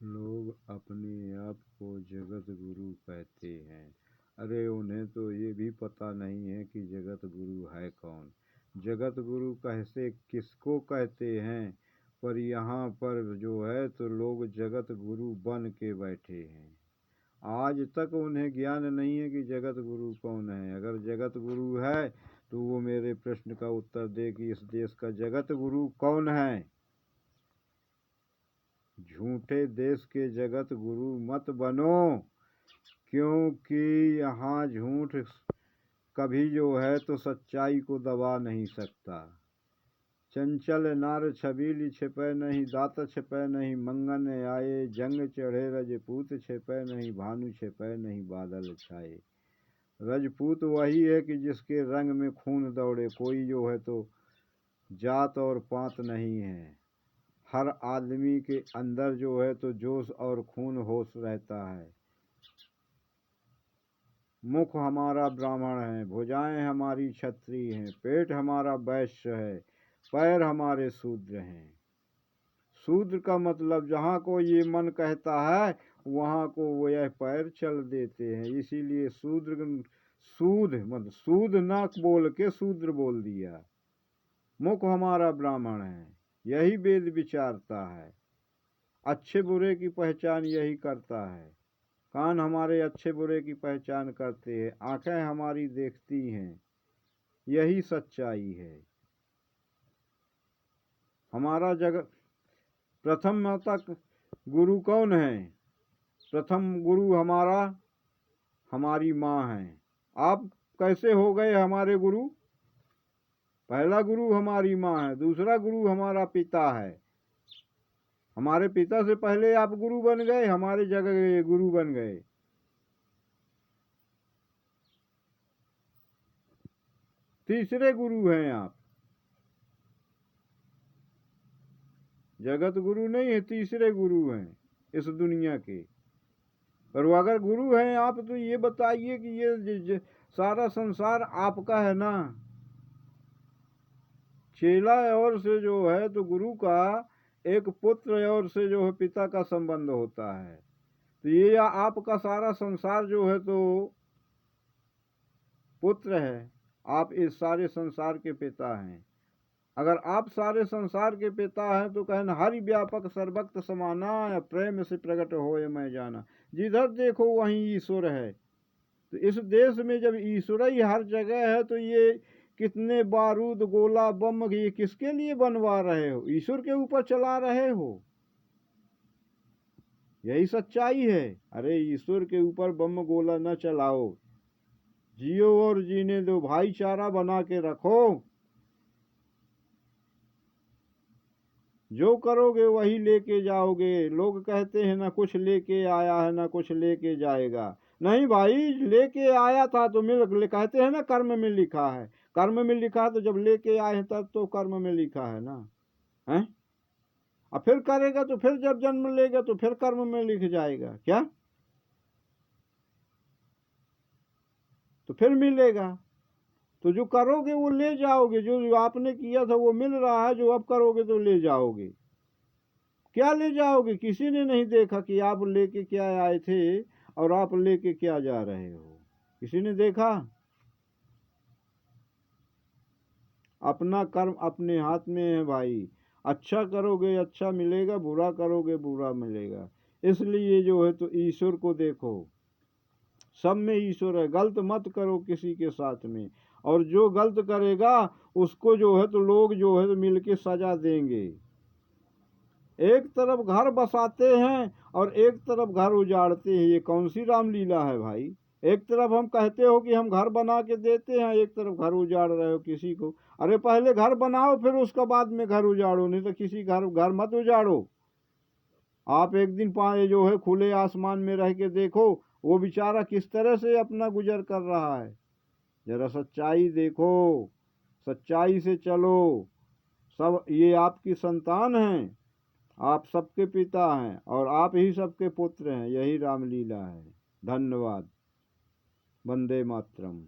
लोग अपने आप को जगत गुरु कहते हैं। अरे उन्हें तो ये भी पता नहीं है कि जगत गुरु है कौन। जगत गुरु कैसे किसको कहते हैं। पर यहाँ पर जो है तो लोग जगत गुरु बन के बैठे हैं। आज तक उन्हें ज्ञान नहीं है कि जगत गुरु कौन है। अगर जगत गुरु है तो वो मेरे प्रश्न का उत्तर दे कि इस देश का जगत गुरु कौन है। झूठे देश के जगत गुरु मत बनो, क्योंकि यहाँ झूठ कभी जो है तो सच्चाई को दबा नहीं सकता। चंचल नार छबीली छिपै नहीं, दात छिपै नहीं, मंगन आए जंग चढ़े, रजपूत छिपै नहीं, भानु छिपै नहीं, बादल छाए। रजपूत वही है कि जिसके रंग में खून दौड़े। कोई जो है तो जात और पात नहीं है। हर आदमी के अंदर जो है तो जोश और खून होश रहता है। मुख हमारा ब्राह्मण है, भुजाएं हमारी क्षत्रिय हैं, पेट हमारा वैश्य है, पैर हमारे शूद्र हैं। शूद्र का मतलब जहाँ को ये मन कहता है वहाँ को वो यह पैर चल देते हैं। इसीलिए सूद मतलब सूद ना बोल के शूद्र बोल दिया। मुख हमारा ब्राह्मण है, यही वेद विचारता है। अच्छे बुरे की पहचान यही करता है। कान हमारे अच्छे बुरे की पहचान करते हैं, आंखें हमारी देखती हैं, यही सच्चाई है। हमारा जगत प्रथम तक गुरु कौन है। प्रथम गुरु हमारी माँ है। आप कैसे हो गए हमारे गुरु। पहला गुरु हमारी माँ है, दूसरा गुरु हमारा पिता है। हमारे पिता से पहले आप गुरु बन गए, हमारे जगह गुरु बन गए। तीसरे गुरु हैं आप। जगत गुरु नहीं है, तीसरे गुरु हैं इस दुनिया के। पर अगर गुरु हैं आप तो ये बताइए कि ये सारा संसार आपका है ना। चेला और से जो है तो गुरु का एक पुत्र और से जो है पिता का संबंध होता है। तो ये आपका सारा संसार जो है तो पुत्र है। आप इस सारे संसार के पिता हैं। अगर आप सारे संसार के पिता हैं तो कहना हरि व्यापक सर्वक्त समाना, प्रेम से प्रकट होए मैं जाना। जिधर देखो वहीं ईश्वर है। तो इस देश में जब ईश्वर ही हर जगह है तो ये कितने बारूद गोला बम ये किसके लिए बनवा रहे हो। ईश्वर के ऊपर चला रहे हो, यही सच्चाई है। अरे ईश्वर के ऊपर बम गोला न चलाओ, जियो और जीने दो, भाईचारा बना के रखो। जो करोगे वही लेके जाओगे। लोग कहते हैं ना कुछ लेके आया है ना कुछ लेके जाएगा। नहीं भाई, लेके आया था तो मिल कहते हैं ना कर्म में लिखा है। कर्म में लिखा है तो जब लेके आए हैं तब तो कर्म में लिखा है ना। है और फिर करेगा तो फिर जब जन्म लेगा तो फिर कर्म में लिख जाएगा क्या। तो फिर मिलेगा। तो जो करोगे वो ले जाओगे। जो आपने किया था वो मिल रहा है, जो अब करोगे तो ले जाओगे। क्या ले जाओगे। किसी ने नहीं देखा कि आप लेके क्या आए थे और आप लेके क्या जा रहे हो। किसी ने देखा। अपना कर्म अपने हाथ में है भाई। अच्छा करोगे अच्छा मिलेगा, बुरा करोगे बुरा मिलेगा। इसलिए जो है तो ईश्वर को देखो, सब में ईश्वर है। गलत मत करो किसी के साथ में। और जो गलत करेगा उसको जो है तो लोग जो है तो मिलके सजा देंगे। एक तरफ घर बसाते हैं और एक तरफ घर उजाड़ते हैं। ये कौन सी रामलीला है भाई। एक तरफ हम कहते हो कि हम घर बना के देते हैं, एक तरफ घर उजाड़ रहे हो किसी को। अरे पहले घर बनाओ फिर उसका बाद में घर उजाड़ो, नहीं तो किसी घर मत उजाड़ो। आप एक दिन पाए जो है खुले आसमान में रह के देखो वो बेचारा किस तरह से अपना गुजर कर रहा है। जरा सच्चाई देखो, सच्चाई से चलो। सब ये आपकी संतान हैं, आप सबके पिता हैं और आप ही सबके पुत्र हैं। यही रामलीला है। धन्यवाद। वंदे मातरम।